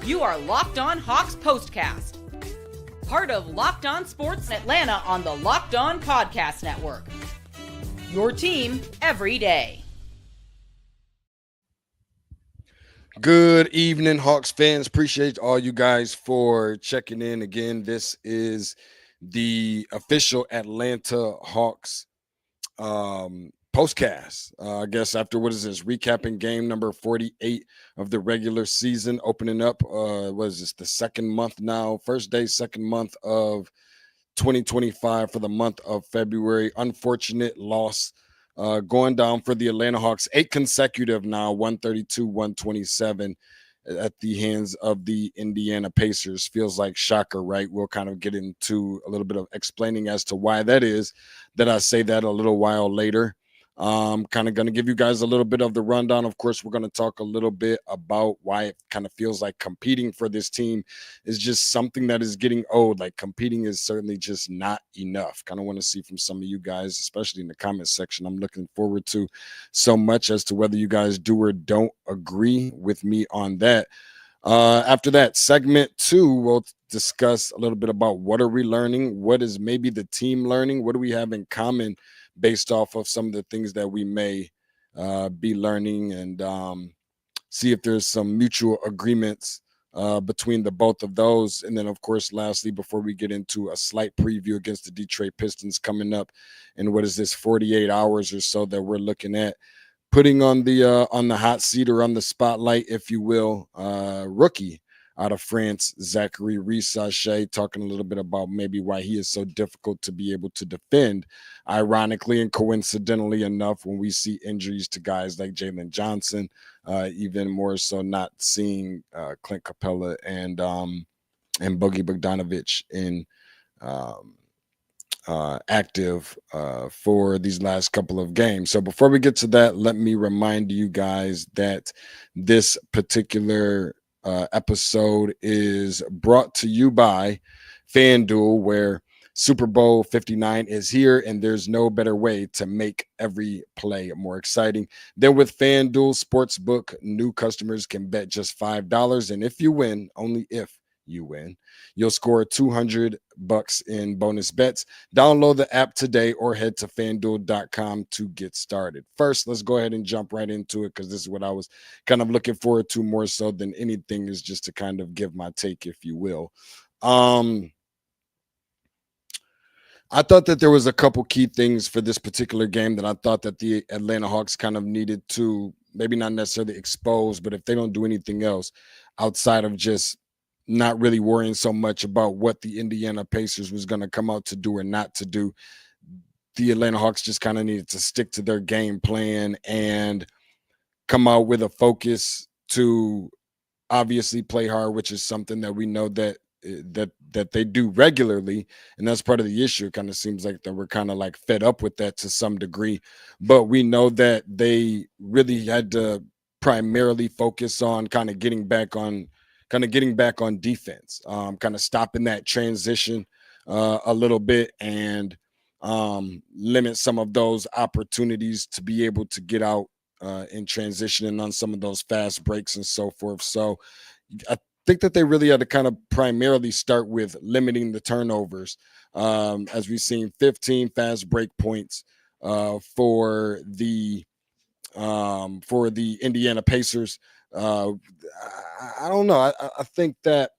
You are Locked On Hawks POSTCAST, part of Locked On Sports Atlanta on the Locked On Podcast Network. Your team every day. Good evening, Hawks fans. Appreciate all you guys for checking in again. This is the official Atlanta Hawks postcast. I guess after what is this, recapping game number 48 of the regular season, opening up was this the second month now, first day, second month of 2025 for the month of February. Unfortunate loss going down for the Atlanta Hawks, 8 consecutive now, 132-127 at the hands of the Indiana Pacers. Feels like shocker, right? We'll kind of get into a little bit of explaining as to why that is. That I say that a little while later. Kind of going to give you guys a little bit of the rundown. Of course, we're going to talk a little bit about why it kind of feels like competing for this team is just something that is getting old. Like competing is certainly just not enough. Kind of want to see from some of you guys, especially in the comment section. I'm looking forward to so much as to whether you guys do or don't agree with me on that. After that, segment 2, we'll discuss a little bit about what are we learning, what is maybe the team learning, what do we have in common based off of some of the things that we may be learning, and see if there's some mutual agreements between the both of those. And then, of course, lastly, before we get into a slight preview against the Detroit Pistons coming up in what is this 48 hours or so that we're looking at, putting on the hot seat or on the spotlight, if you will, rookie out of France, Zaccharie Risacher, talking a little bit about maybe why he is so difficult to be able to defend. Ironically and coincidentally enough, when we see injuries to guys like Jalen Johnson, even more so not seeing Clint Capella and Bogey Bogdanovic in active for these last couple of games. So before we get to that, let me remind you guys that this particular episode is brought to you by FanDuel, where Super Bowl 59 is here, and there's no better way to make every play more exciting than with FanDuel Sportsbook. New customers can bet just $5, and if you win, only if you win, you'll score $200 in bonus bets. Download the app today or head to fanduel.com to get started. First, let's go ahead and jump right into it, because this is what I was kind of looking forward to more so than anything, is just to kind of give my take, if you will. I thought that there was a couple key things for this particular game that I thought that the Atlanta Hawks kind of needed to maybe not necessarily expose, but if they don't do anything else outside of just not really worrying so much about what the Indiana Pacers was going to come out to do or not to do, the Atlanta Hawks just kind of needed to stick to their game plan and come out with a focus to obviously play hard, which is something that we know that they do regularly, and that's part of the issue. It kind of seems like that we're kind of like fed up with that to some degree, but we know that they really had to primarily focus on kind of getting back on defense, kind of stopping that transition a little bit, and limit some of those opportunities to be able to get out in transition and on some of those fast breaks and so forth. So I think that they really had to kind of primarily start with limiting the turnovers, as we've seen 15 fast break points for the Indiana Pacers. I don't know. I think that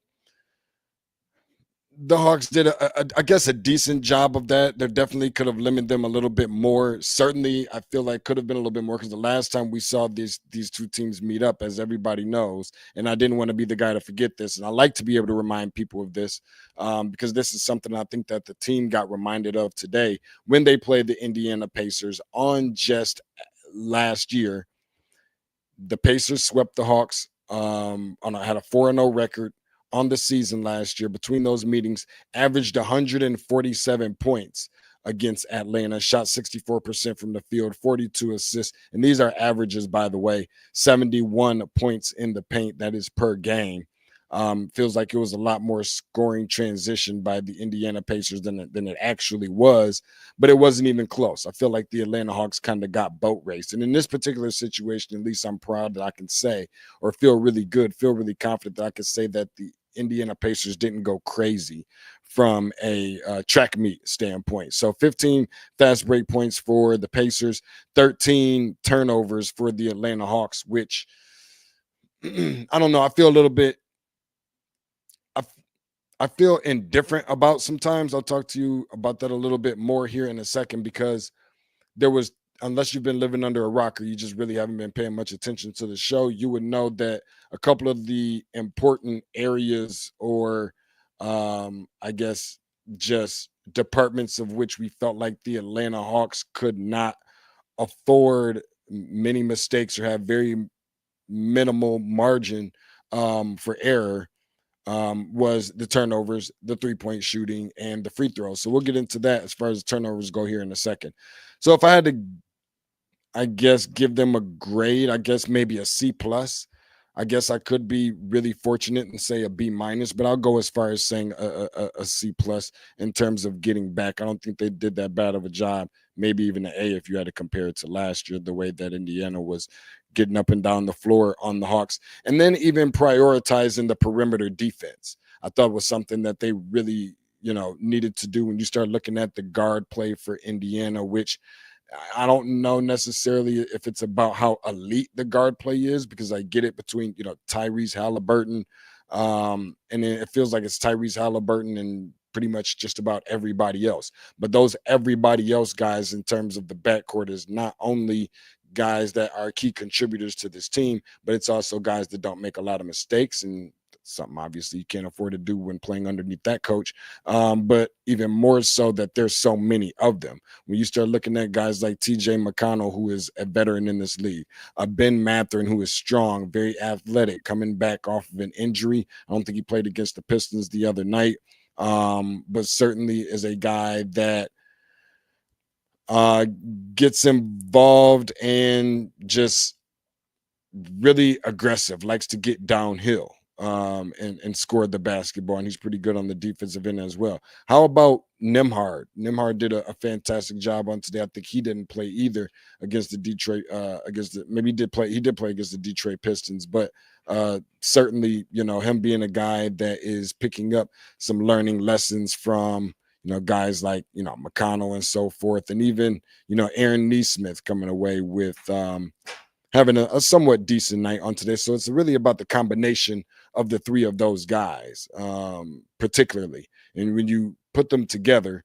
the Hawks did, I guess, a decent job of that. They definitely could have limited them a little bit more. Certainly, I feel like could have been a little bit more, because the last time we saw these two teams meet up, as everybody knows, and I didn't want to be the guy to forget this, and I like to be able to remind people of this, because this is something I think that the team got reminded of today when they played the Indiana Pacers on just last year. The Pacers swept the Hawks, had a 4-0 record on the season last year. Between those meetings, averaged 147 points against Atlanta, shot 64% from the field, 42 assists. And these are averages, by the way, 71 points in the paint. That is per game. Feels like it was a lot more scoring transition by the Indiana Pacers than it actually was, but it wasn't even close. I feel like the Atlanta Hawks kind of got boat raced. And in this particular situation, at least I'm proud that I can say, or feel really good, feel really confident that I can say that the Indiana Pacers didn't go crazy from a track meet standpoint. So 15 fast break points for the Pacers, 13 turnovers for the Atlanta Hawks, which I don't know. I feel a little bit, I feel indifferent about sometimes. I'll talk to you about that a little bit more here in a second, because there was, unless you've been living under a rock or you just really haven't been paying much attention to the show, you would know that a couple of the important areas, or I guess just departments of which we felt like the Atlanta Hawks could not afford many mistakes or have very minimal margin for error, was the turnovers, the 3-point shooting, and the free throws. So we'll get into that as far as turnovers go here in a second. So if I had to, I guess, give them a grade, I guess maybe a C plus. I guess I could be really fortunate and say a B minus, but I'll go as far as saying a C plus in terms of getting back. I don't think they did that bad of a job. Maybe even an A if you had to compare it to last year, the way that Indiana was getting up and down the floor on the Hawks, and then even prioritizing the perimeter defense. I thought was something that they really, needed to do when you start looking at the guard play for Indiana, which I don't know necessarily if it's about how elite the guard play is, because I get it between, Tyrese Halliburton. And then it feels like it's Tyrese Halliburton and pretty much just about everybody else. But those everybody else guys in terms of the backcourt is not only guys that are key contributors to this team, but it's also guys that don't make a lot of mistakes, and something obviously you can't afford to do when playing underneath that coach. But even more so that there's so many of them. When you start looking at guys like TJ McConnell, who is a veteran in this league, Ben Mathurin, who is strong, very athletic, coming back off of an injury. I don't think he played against the Pistons the other night, but certainly is a guy that gets involved and just really aggressive, likes to get downhill and score the basketball, and he's pretty good on the defensive end as well. How about Nembhard? Nembhard did a fantastic job on today. I think he didn't play either against the Detroit, maybe he did play against the Detroit Pistons, but certainly, him being a guy that is picking up some learning lessons from guys like, McConnell and so forth. And even, Aaron Nesmith coming away with having a somewhat decent night on today. So it's really about the combination of the three of those guys, particularly. And when you put them together,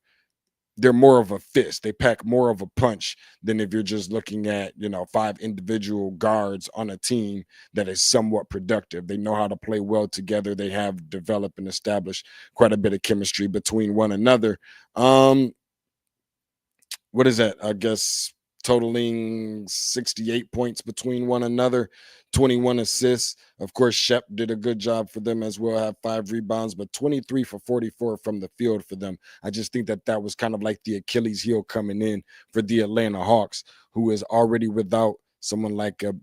they're more of a fist. They pack more of a punch than if you're just looking at, 5 individual guards on a team that is somewhat productive. They know how to play well together. They have developed and established quite a bit of chemistry between one another. What is that? I guess totaling 68 points between one another, 21 assists. Of course, Shep did a good job for them as well, have 5 rebounds, but 23 for 44 from the field for them. I just think that was kind of like the Achilles heel coming in for the Atlanta Hawks, who is already without someone like a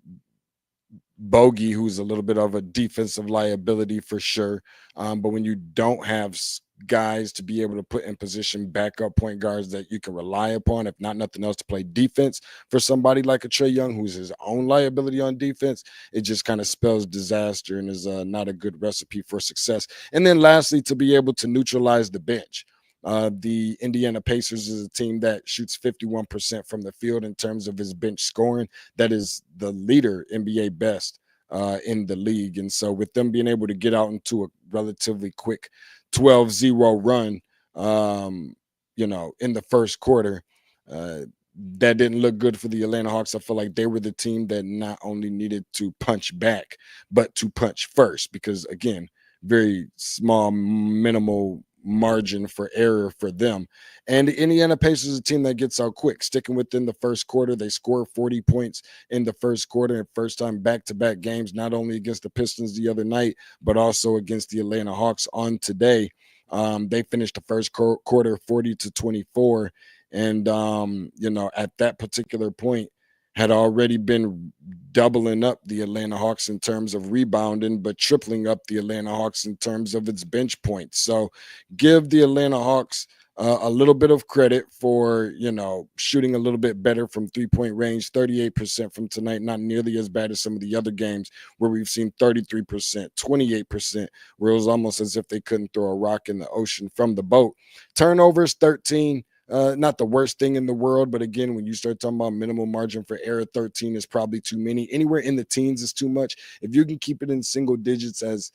Bogey, who's a little bit of a defensive liability for sure. But when you don't have guys to be able to put in position backup point guards that you can rely upon, if not nothing else, to play defense for somebody like a Trae Young, who's his own liability on defense, it just kind of spells disaster and is not a good recipe for success. And then lastly, to be able to neutralize the bench. The Indiana Pacers is a team that shoots 51% from the field in terms of his bench scoring. That is the leader, NBA best, in the league. And so with them being able to get out into a relatively quick 12-0 run, in the first quarter, that didn't look good for the Atlanta Hawks. I feel like they were the team that not only needed to punch back, but to punch first, because, again, very small, minimal margin for error for them. And the Indiana Pacers is a team that gets out quick, sticking within the first quarter. They score 40 points in the first quarter, and first time back-to-back games, not only against the Pistons the other night, but also against the Atlanta Hawks on today. They finished the first quarter 40-24. And, at that particular point, had already been doubling up the Atlanta Hawks in terms of rebounding, but tripling up the Atlanta Hawks in terms of its bench points. So give the Atlanta Hawks a little bit of credit for, shooting a little bit better from 3-point range. 38% from tonight, not nearly as bad as some of the other games where we've seen 33%, 28%, where it was almost as if they couldn't throw a rock in the ocean from the boat. Turnovers, 13. Not the worst thing in the world, but again, when you start talking about minimal margin for error, 13 is probably too many. Anywhere in the teens is too much. If you can keep it in single digits, as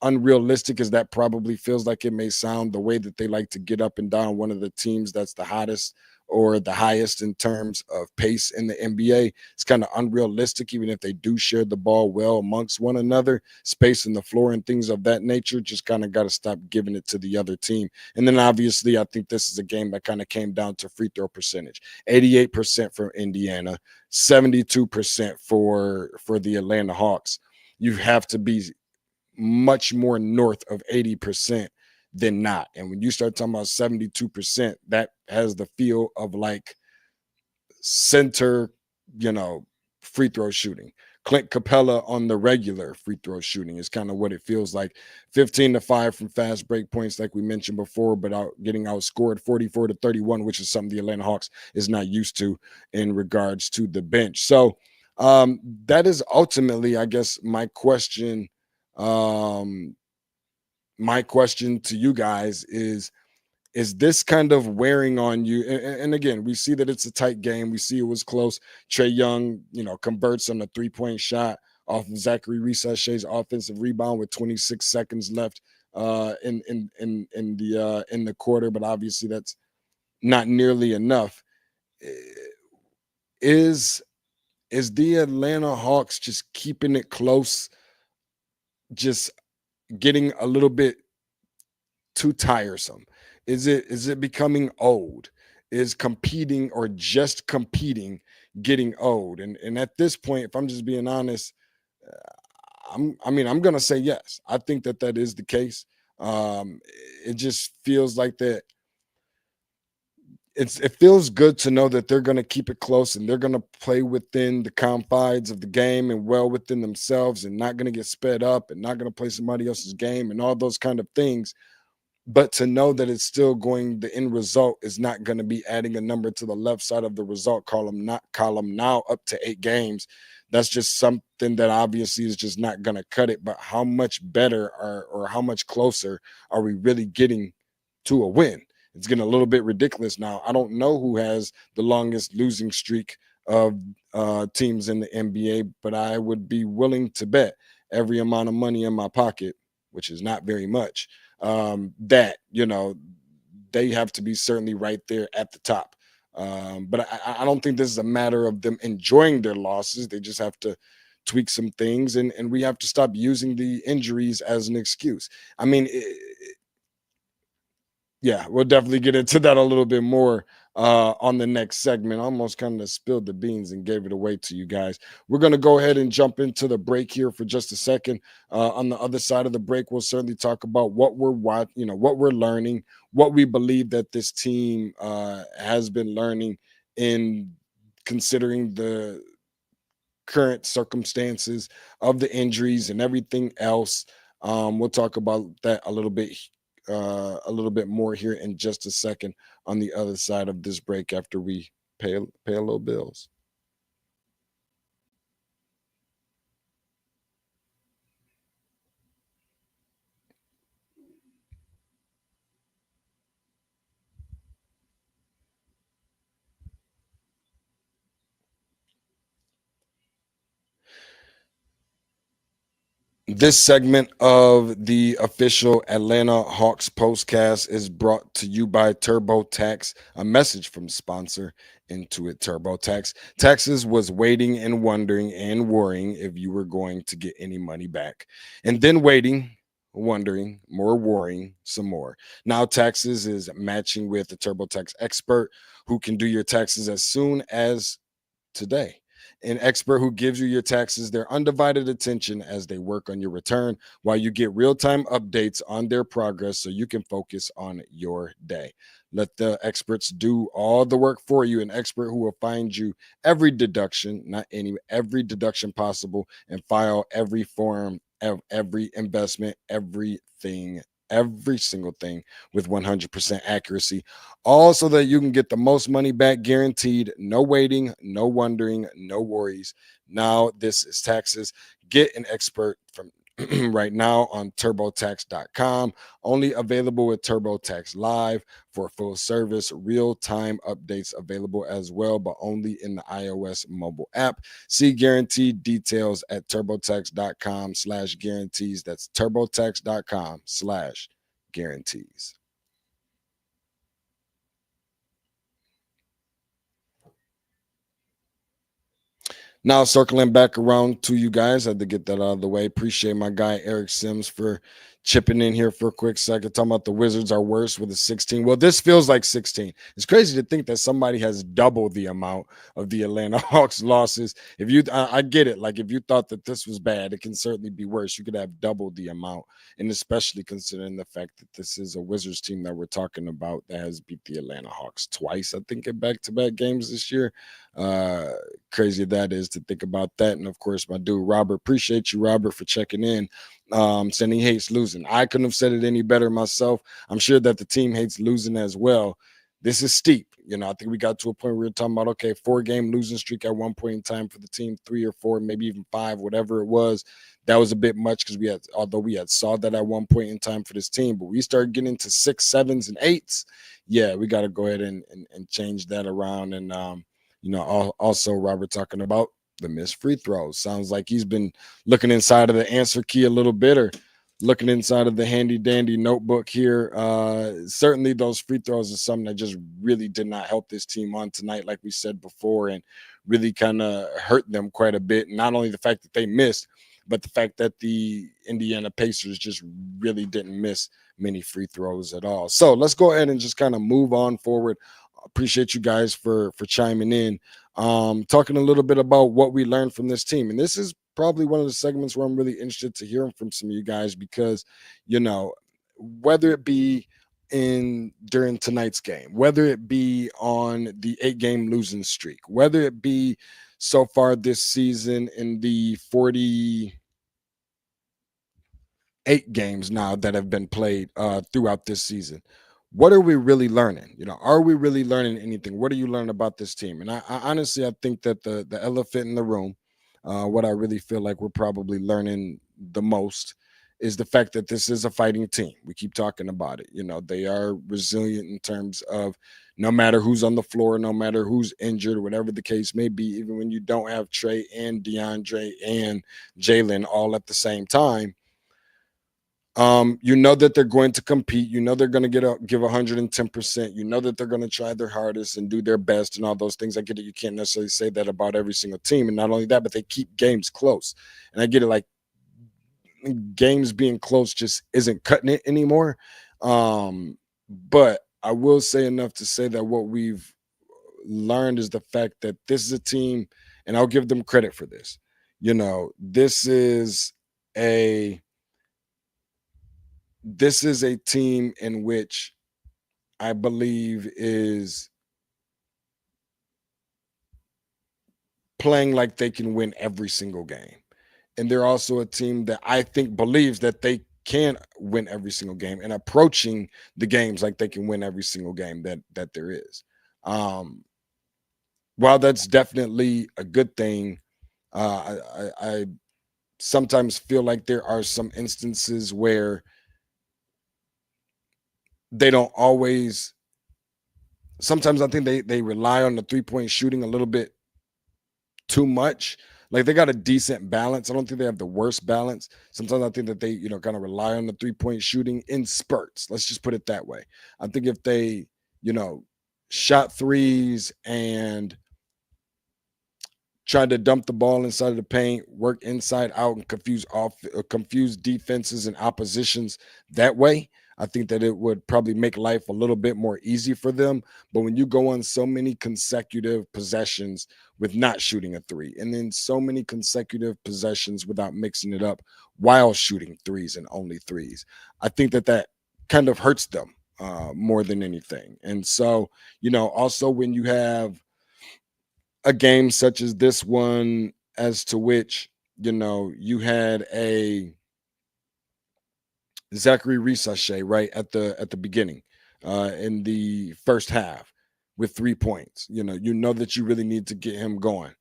unrealistic as that probably feels like it may sound, the way that they like to get up and down one of the teams that's the hottest or the highest in terms of pace in the NBA, it's kind of unrealistic. Even if they do share the ball well amongst one another, space in the floor and things of that nature, just kind of got to stop giving it to the other team. And then obviously, I think this is a game that kind of came down to free throw percentage. 88% for Indiana, 72% for the Atlanta Hawks. You have to be much more north of 80% than not. And when you start talking about 72%, that has the feel of like center, free throw shooting. Clint Capella on the regular free throw shooting is kind of what it feels like. 15-5 from fast break points, like we mentioned before, but getting outscored 44-31, which is something the Atlanta Hawks is not used to in regards to the bench. So that is ultimately, I guess, my question to you guys is this kind of wearing on you? And again, we see that it's a tight game. We see it was close. Trae Young, converts on a 3-point shot off of Zaccharie Risacher's offensive rebound with 26 seconds left in the quarter, but obviously that's not nearly enough. Is the Atlanta Hawks just keeping it close, just getting a little bit too tiresome? Is it becoming old? Is competing or just competing getting old? And at this point, if I'm just being honest, I'm going to say yes. I think that is the case. It just feels like that. It feels good to know that they're going to keep it close and they're going to play within the confines of the game and well within themselves and not going to get sped up and not going to play somebody else's game and all those kind of things. But to know that it's still the end result is not going to be adding a number to the left side of the result column, not column now up to 8 games. That's just something that obviously is just not going to cut it. But how much better or how much closer are we really getting to a win? It's getting a little bit ridiculous now. I don't know who has the longest losing streak of teams in the NBA, but I would be willing to bet every amount of money in my pocket, which is not very much, that they have to be certainly right there at the top. But I don't think this is a matter of them enjoying their losses. They just have to tweak some things, and we have to stop using the injuries as an excuse. I mean, yeah, we'll definitely get into that a little bit more on the next segment. I almost kind of spilled the beans and gave it away to you guys. We're going to go ahead and jump into the break here for just a second. On the other side of the break, we'll certainly talk about what we're what we're learning, what we believe that this team has been learning in considering the current circumstances of the injuries and everything else. We'll talk about that a little bit more here in just a second on the other side of this break after we pay a little bills. This segment of the official Atlanta Hawks postcast is brought to you by TurboTax, a message from sponsor Intuit TurboTax. Taxes was waiting and wondering and worrying if you were going to get any money back. And then waiting, wondering, more worrying, some more. Now Taxes is matching with a TurboTax expert who can do your taxes as soon as today. an expert who gives you your taxes their undivided attention as they work on your return, while you get real-time updates on their progress so you can focus on your day. Let the experts do all the work for you. An expert who will find you every deduction, not any, every deduction possible, and file every form of every investment, everything, every single thing with 100% accuracy, all so that you can get the most money back guaranteed. No waiting, no wondering, no worries. Now this is taxes. Get an expert from right now on turbotax.com. Only available with TurboTax Live for full service, real-time updates available as well, but only in the iOS mobile app. See guaranteed details at turbotax.com/guarantees. That's turbotax.com/guarantees. Now, circling back around to you guys, I had to get that out of the way. Appreciate my guy Eric Sims for chipping in here for a quick second. Talking about the Wizards are worse with a 16. Well, this feels like 16. It's crazy to think that somebody has double the amount of the Atlanta Hawks losses. If you, I get it. Like if you thought that this was bad, it can certainly be worse. You could have double the amount, and especially considering the fact that this is a Wizards team that we're talking about that has beat the Atlanta Hawks twice, I think, in back-to-back games this year. Crazy that is to think about that. And of course, my dude Robert, appreciate you, Robert, for checking in. Saying he hates losing. I couldn't have said it any better myself. I'm sure that the team hates losing as well. This is steep. You know, I think we got to a point where we were talking about, okay, 4-game losing streak at one point in time for the team, 3 or 4, maybe even 5, whatever it was. That was a bit much because although we had saw that at one point in time for this team, but we started getting into 6, 7s, and 8s. Yeah, we got to go ahead and change that around. And also Robert talking about the missed free throws. Sounds like he's been looking inside of the answer key a little bit, or looking inside of the handy dandy notebook here. Certainly those free throws are something that just really did not help this team on tonight, like we said before, and really kind of hurt them quite a bit. And not only the fact that they missed, but the fact that the Indiana Pacers just really didn't miss many free throws at all. So let's go ahead and just kind of move on forward. Appreciate you guys for chiming in, talking a little bit about what we learned from this team. And this is probably one of the segments where I'm really interested to hear from some of you guys, because, whether it be during tonight's game, whether it be on the 8-game losing streak, whether it be so far this season in the 48 games now that have been played throughout this season, what are we really learning? Are we really learning anything? What are you learning about this team? And I honestly, I think that the elephant in the room, what I really feel like we're probably learning the most, is the fact that this is a fighting team. We keep talking about it. They are resilient in terms of no matter who's on the floor, no matter who's injured, whatever the case may be, even when you don't have Trey and DeAndre and Jalen all at the same time, that they're going to compete. They're going to give 110%. That they're going to try their hardest and do their best and all those things. I get it. You can't necessarily say that about every single team. And not only that, but they keep games close. And I get it. Like, games being close just isn't cutting it anymore. But I will say enough to say that what we've learned is the fact that this is a team, and I'll give them credit for this. This is a team in which I believe is playing like they can win every single game. And they're also a team that I think believes that they can win every single game and approaching the games like they can win every single game that there is. While that's definitely a good thing, I sometimes feel like there are some instances where they don't always. Sometimes I think they rely on the 3-point shooting a little bit too much. Like, they got a decent balance. I don't think they have the worst balance. Sometimes I think that they, kind of rely on the 3-point shooting in spurts. Let's just put it that way. I think if they, shot threes and tried to dump the ball inside of the paint, work inside out, and confuse defenses and oppositions that way, I think that it would probably make life a little bit more easy for them. But when you go on so many consecutive possessions with not shooting a three, and then so many consecutive possessions without mixing it up while shooting threes and only threes, I think that that kind of hurts them more than anything. And so, also when you have a game such as this one, as to which, you had a Zaccharie Risacher right at the beginning in the first half with 3 points. You know that you really need to get him going.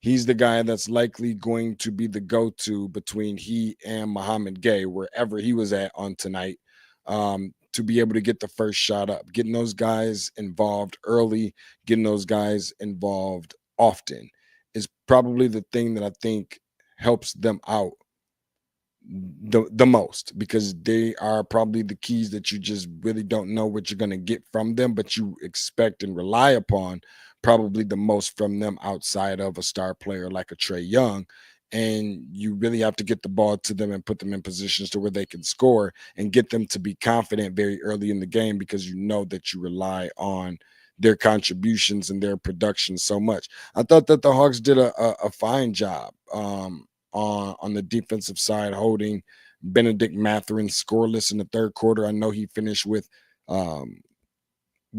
He's the guy that's likely going to be the go-to between he and Muhammad Gay, wherever he was at on tonight, to be able to get the first shot up. Getting those guys involved early, getting those guys involved often is probably the thing that I think helps them out the most, because they are probably the keys that you just really don't know what you're going to get from them, but you expect and rely upon probably the most from them outside of a star player like a Trae Young. And you really have to get the ball to them and put them in positions to where they can score and get them to be confident very early in the game, because you know that you rely on their contributions and their production so much. I thought that the Hawks did a fine job on the defensive side, holding Benedict Mathurin scoreless in the third quarter. I know he finished with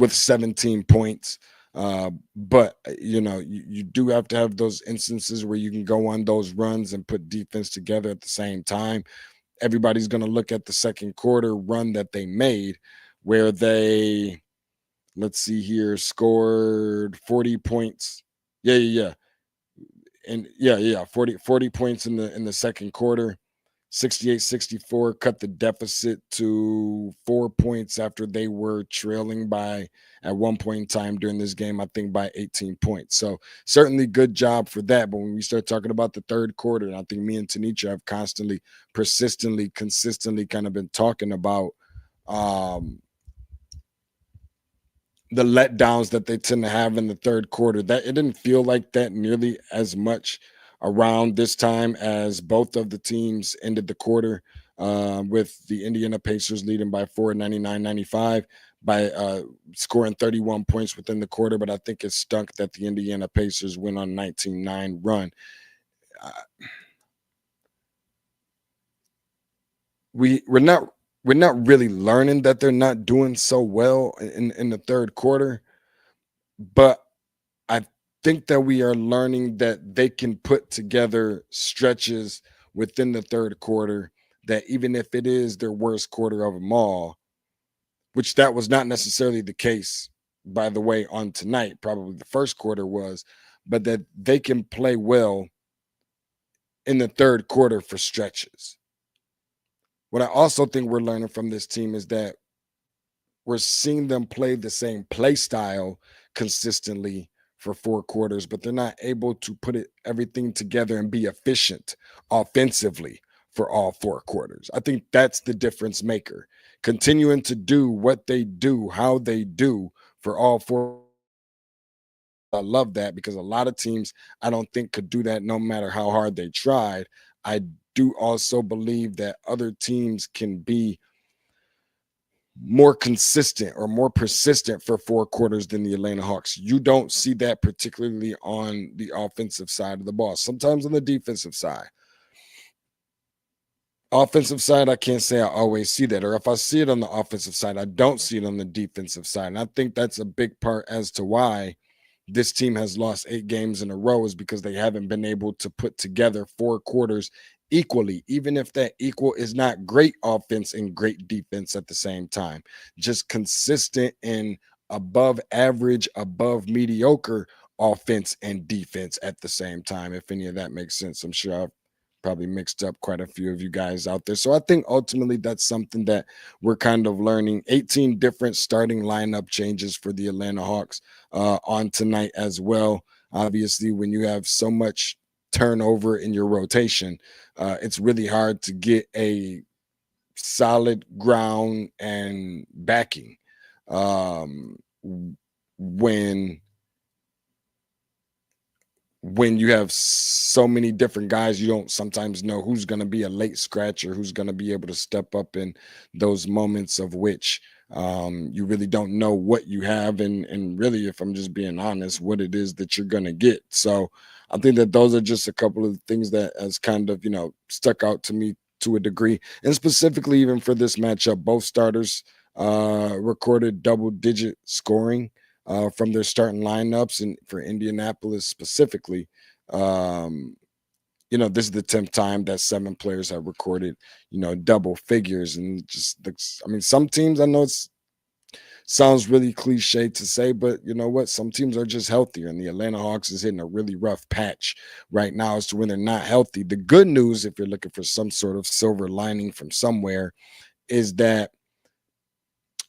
17 points. But you do have to have those instances where you can go on those runs and put defense together at the same time. Everybody's going to look at the second quarter run that they made, where they, let's see here, scored 40 points. Yeah. And yeah, 40 points in the second quarter. 68-64, cut the deficit to 4 points after they were trailing by, at one point in time during this game, I think by 18 points. So certainly good job for that. But when we start talking about the third quarter, and I think me and Tanisha have constantly, persistently, consistently kind of been talking about the letdowns that they tend to have in the third quarter. That it didn't feel like that nearly as much around this time, as both of the teams ended the quarter with the Indiana Pacers leading by 4, 99-95, by scoring 31 points within the quarter. But I think it stunk that the Indiana Pacers went on 19-9 run. We're not really learning that they're not doing so well in the third quarter, but I think that we are learning that they can put together stretches within the third quarter, that even if it is their worst quarter of them all, which that was not necessarily the case, by the way, on tonight, probably the first quarter was, but that they can play well in the third quarter for stretches. What I also think we're learning from this team is that we're seeing them play the same play style consistently for 4 quarters, but they're not able to put everything together and be efficient offensively for all 4 quarters. I think that's the difference maker. Continuing to do what they do, how they do for all 4. I love that, because a lot of teams I don't think could do that no matter how hard they tried. I do also believe that other teams can be more consistent or more persistent for 4 quarters than the Atlanta Hawks. You don't see that particularly on the offensive side of the ball. Sometimes on the defensive side. Offensive side, I can't say I always see that. Or if I see it on the offensive side, I don't see it on the defensive side. And I think that's a big part as to why this team has lost 8 games in a row, is because they haven't been able to put together 4 quarters equally, even if that equal is not great offense and great defense at the same time. Just consistent and above average, above mediocre offense and defense at the same time, if any of that makes sense. I'm sure I've probably mixed up quite a few of you guys out there. So I think ultimately that's something that we're kind of learning. 18 different starting lineup changes for the Atlanta Hawks on tonight as well. Obviously, when you have so much turnover in your rotation, it's really hard to get a solid ground and backing when when you have so many different guys, you don't sometimes know who's going to be a late scratcher, who's going to be able to step up in those moments of which you really don't know what you have. And really, if I'm just being honest, what it is that you're going to get. So I think that those are just a couple of things that has kind of, stuck out to me to a degree. And specifically, even for this matchup, both starters recorded double digit scoring from their starting lineups. And for Indianapolis specifically, this is the 10th time that 7 players have recorded, double figures. And just, some teams, I know it sounds really cliche to say, but you know what? Some teams are just healthier, and the Atlanta Hawks is hitting a really rough patch right now as to when they're not healthy. The good news, if you're looking for some sort of silver lining from somewhere, is that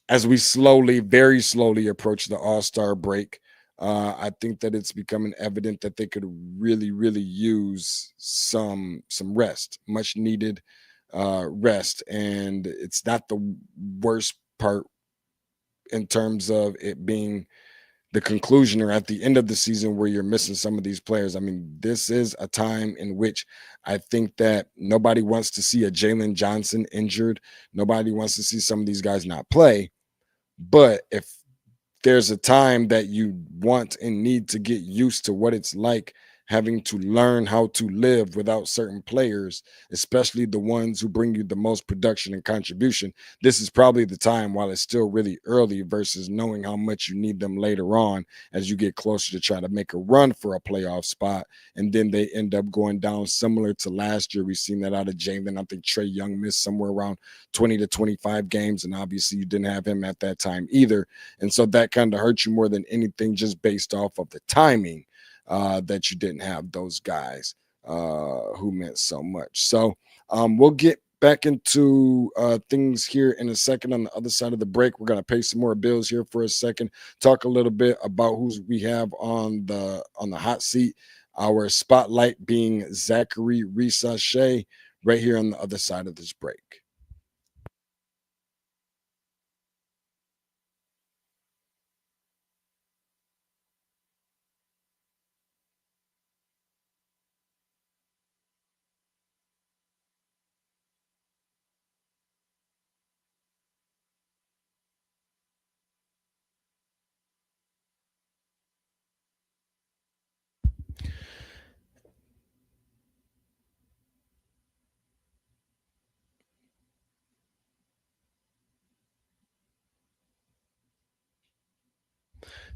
as we very slowly approach the All-Star break, I think that it's becoming evident that they could really, really use some rest, much needed rest. And it's not the worst part in terms of it being the conclusion or at the end of the season where you're missing some of these players. I mean, this is a time in which I think that nobody wants to see a Jalen Johnson injured. Nobody wants to see some of these guys not play. But if there's a time that you want and need to get used to what it's like having to learn how to live without certain players, especially the ones who bring you the most production and contribution, this is probably the time while it's still really early versus knowing how much you need them later on as you get closer to try to make a run for a playoff spot. And then they end up going down similar to last year. We've seen that out of Jalen. I think Trae Young missed somewhere around 20 to 25 games. And obviously you didn't have him at that time either. And so that kind of hurts you more than anything just based off of the timing. That you didn't have those guys who meant so much. So we'll get back into things here in a second. On the other side of the break, we're going to pay some more bills here for a second, talk a little bit about who we have on the hot seat. Our spotlight being Zaccharie Risacher right here on the other side of this break.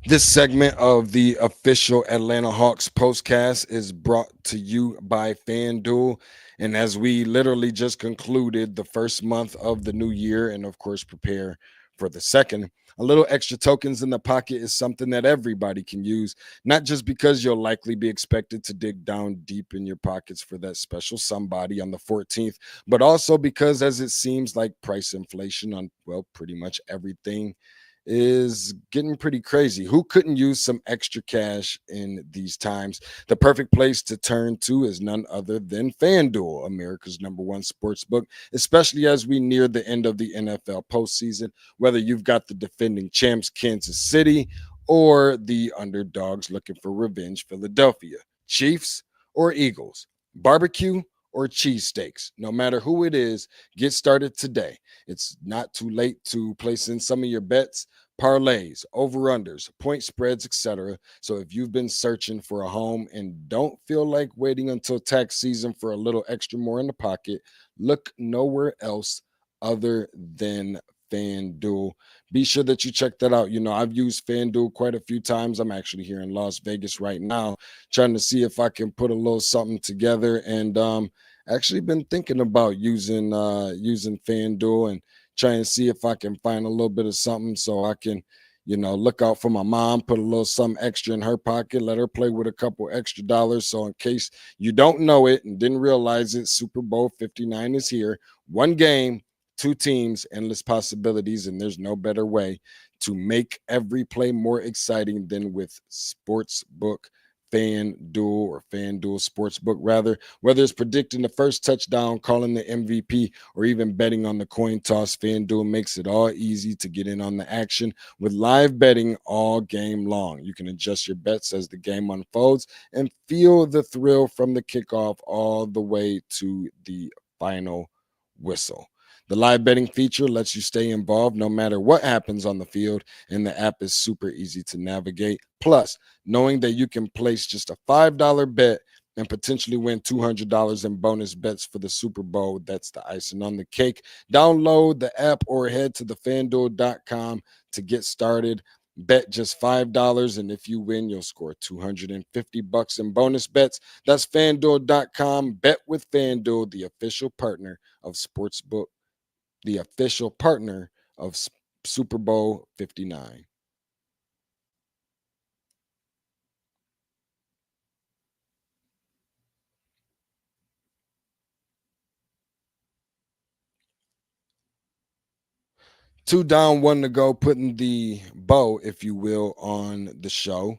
This segment of the official Atlanta Hawks postcast is brought to you by FanDuel. And as we literally just concluded the first month of the new year and, of course, prepare for the second, a little extra tokens in the pocket is something that everybody can use, not just because you'll likely be expected to dig down deep in your pockets for that special somebody on the 14th, but also because as it seems like price inflation on, well, pretty much everything is getting pretty crazy. Who couldn't use some extra cash in these times? The perfect place to turn to is none other than FanDuel, America's #1 sports book, especially as we near the end of the NFL postseason. Whether you've got the defending champs, Kansas City, or the underdogs looking for revenge, Philadelphia, Chiefs or Eagles, barbecue or cheesesteaks, no matter who it is, get started today. It's not too late to place in some of your bets, parlays, over-unders, point spreads, etc. So if you've been searching for a home and don't feel like waiting until tax season for a little extra more in the pocket, look nowhere else other than FanDuel. Be sure that you check that out. I've used FanDuel quite a few times. I'm actually here in Las Vegas right now, trying to see if I can put a little something together. And actually been thinking about using FanDuel and trying to see if I can find a little bit of something so I can, look out for my mom, put a little something extra in her pocket, let her play with a couple extra dollars. So in case you don't know it and didn't realize it, Super Bowl 59 is here. One game, 2 teams, endless possibilities, and there's no better way to make every play more exciting than with Sportsbook FanDuel Sportsbook rather. Whether it's predicting the first touchdown, calling the MVP, or even betting on the coin toss, FanDuel makes it all easy to get in on the action with live betting all game long. You can adjust your bets as the game unfolds and feel the thrill from the kickoff all the way to the final whistle. The live betting feature lets you stay involved no matter what happens on the field, and the app is super easy to navigate. Plus, knowing that you can place just a $5 bet and potentially win $200 in bonus bets for the Super Bowl, that's the icing on the cake. Download the app or head to thefanduel.com to get started. Bet just $5, and if you win, you'll score $250 in bonus bets. That's fanduel.com. Bet with FanDuel, the official partner of Sportsbook, the official partner of Super Bowl 59. Two down, one to go, putting the bow, if you will, on the show.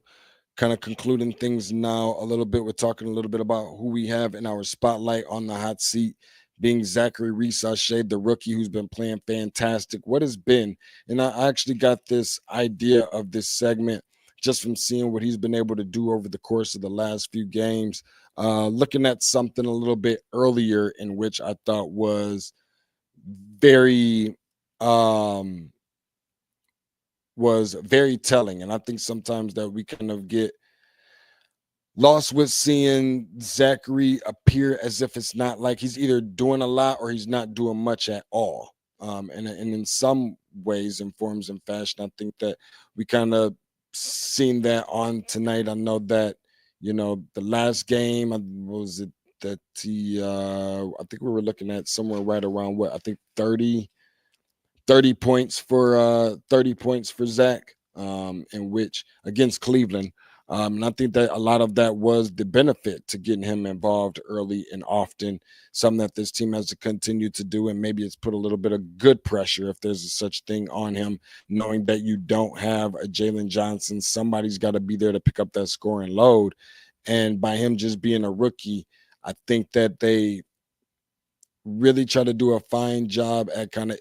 Kind of concluding things now a little bit. We're talking a little bit about who we have in our spotlight on the hot seat, being Zaccharie Risacher, the rookie who's been playing fantastic. What has been, and I actually got this idea of this segment just from seeing what he's been able to do over the course of the last few games. Looking at something a little bit earlier in which I thought very um was very telling. And I think sometimes that we kind of get lost with seeing Zaccharie appear as if it's not like he's either doing a lot or he's not doing much at all. And in some ways and forms and fashion, I think that we kind of seen that on tonight. I know that, the last game, was it that I think we were looking at somewhere right around what I think 30 points for 30 points for Zach, in which against Cleveland. And I think that a lot of that was the benefit to getting him involved early and often, something that this team has to continue to do. And maybe it's put a little bit of good pressure, if there's a such thing, on him, knowing that you don't have a Jalen Johnson. Somebody's got to be there to pick up that scoring load. And by him just being a rookie, I think that they really try to do a fine job at kind of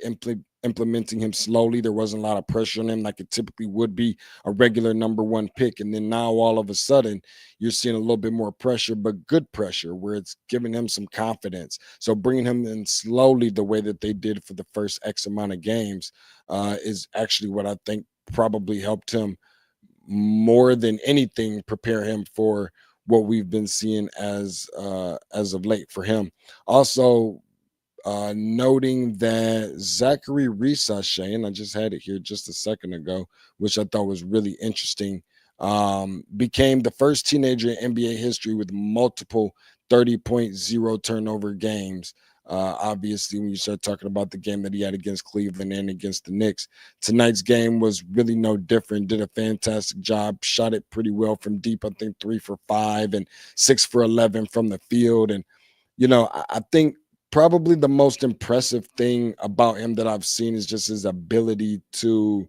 implementing him slowly. There wasn't a lot of pressure on him like it typically would be a regular number one pick. And then now all of a sudden you're seeing a little bit more pressure, but good pressure where it's giving him some confidence. So bringing him in slowly the way that they did for the first X amount of games is actually what I think probably helped him more than anything prepare him for what we've been seeing as of late for him. Also, noting that Zaccharie Risacher, and I just had it here just a second ago, which I thought was really interesting, became the first teenager in NBA history with multiple 30.0 turnover games. Obviously, when you start talking about the game that he had against Cleveland and against the Knicks, tonight's game was really no different. Did a fantastic job, shot it pretty well from deep. I think 3 for 5 and 6 for 11 from the field. And, I think probably the most impressive thing about him that I've seen is just his ability to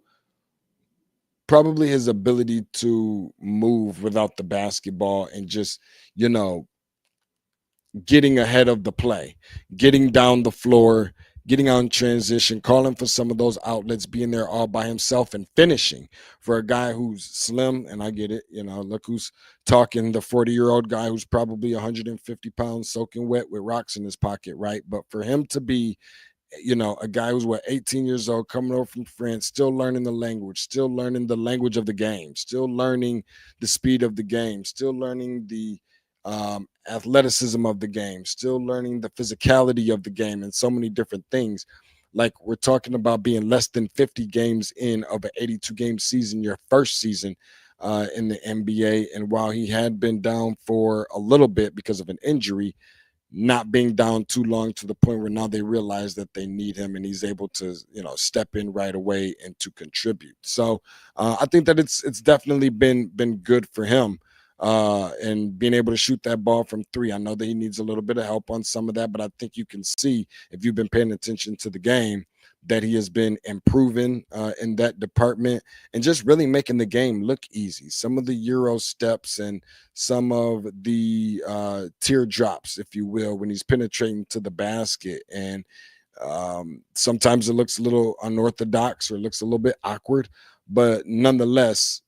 move without the basketball and just, getting ahead of the play, getting down the floor, getting on transition, calling for some of those outlets, being there all by himself and finishing for a guy who's slim. And I get it. Look who's talking, the 40-year-old guy who's probably 150 pounds soaking wet with rocks in his pocket, right? But for him to be, a guy who's 18 years old, coming over from France, still learning the language, still learning the language of the game, still learning the speed of the game, still learning the athleticism of the game, still learning the physicality of the game, and so many different things. Like, we're talking about being less than 50 games in of an 82 game season, your first season in the NBA. And while he had been down for a little bit because of an injury, not being down too long to the point where now they realize that they need him and he's able to, step in right away and to contribute. So I think that it's definitely been good for him. And being able to shoot that ball from 3. I know that he needs a little bit of help on some of that, but I think you can see, if you've been paying attention to the game, that he has been improving in that department and just really making the game look easy. Some of the Euro steps and some of the teardrops, if you will, when he's penetrating to the basket. And sometimes it looks a little unorthodox or looks a little bit awkward, but nonetheless,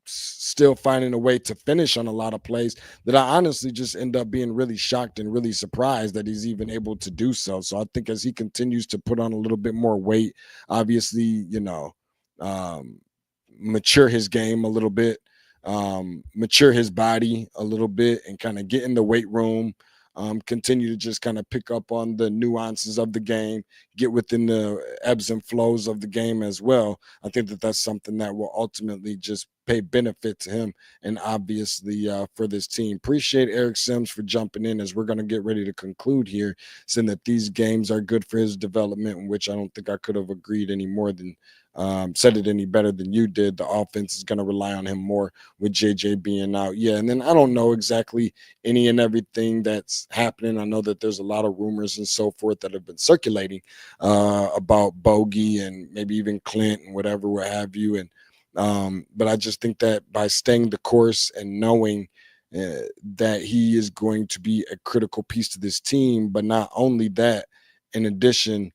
still finding a way to finish on a lot of plays that I honestly just end up being really shocked and really surprised that he's even able to do so. So I think as he continues to put on a little bit more weight, obviously, mature his game a little bit, mature his body a little bit, and kind of get in the weight room, continue to just kind of pick up on the nuances of the game, get within the ebbs and flows of the game as well. I think that that's something that will ultimately just pay benefit to him and obviously for this team. Appreciate Eric Sims for jumping in as we're going to get ready to conclude here, saying that these games are good for his development, which I don't think I could have agreed any more than said it any better than you did. The offense is going to rely on him more with JJ being out. Yeah, and then I don't know exactly any and everything that's happening. I know that there's a lot of rumors and so forth that have been circulating about Bogey and maybe even Clint and whatever, what have you. And but I just think that by staying the course and knowing that he is going to be a critical piece to this team, but not only that, in addition,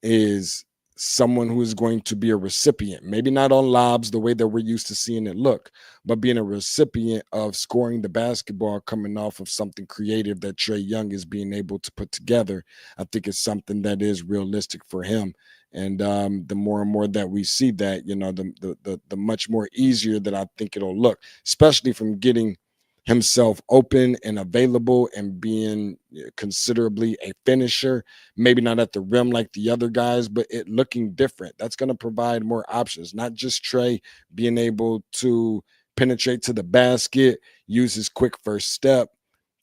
is someone who is going to be a recipient, maybe not on lobs the way that we're used to seeing it look, but being a recipient of scoring the basketball coming off of something creative that Trae Young is being able to put together. I think it's something that is realistic for him. And the more and more that we see that, the much more easier that I think it'll look, especially from getting himself open and available and being considerably a finisher, maybe not at the rim like the other guys, but it looking different. That's going to provide more options, not just Trae being able to penetrate to the basket, use his quick first step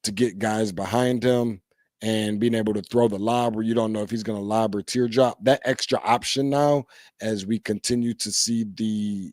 to get guys behind him, and being able to throw the lob where you don't know if he's going to lob or teardrop. That extra option now, as we continue to see the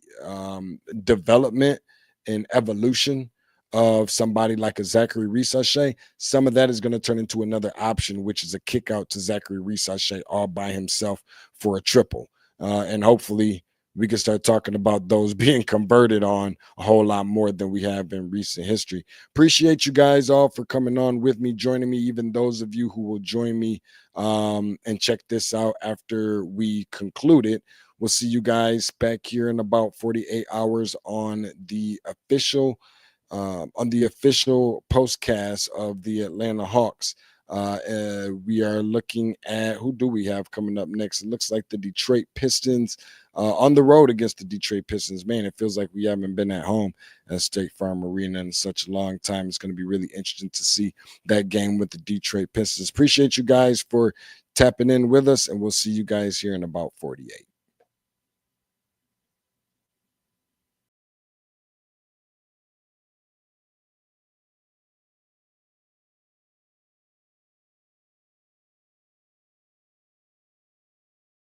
development and evolution of somebody like a Zaccharie Risacher, some of that is going to turn into another option, which is a kick out to Zaccharie Risacher all by himself for a triple. And hopefully we can start talking about those being converted on a whole lot more than we have in recent history. Appreciate you guys all for coming on with me, joining me, even those of you who will join me and check this out after we conclude it. We'll see you guys back here in about 48 hours on the official postcast of the Atlanta Hawks. We are looking at, who do we have coming up next? It looks like the Detroit Pistons on the road against the Detroit Pistons. Man, it feels like we haven't been at home at State Farm Arena in such a long time. It's going to be really interesting to see that game with the Detroit Pistons. Appreciate you guys for tapping in with us, and we'll see you guys here in about 48.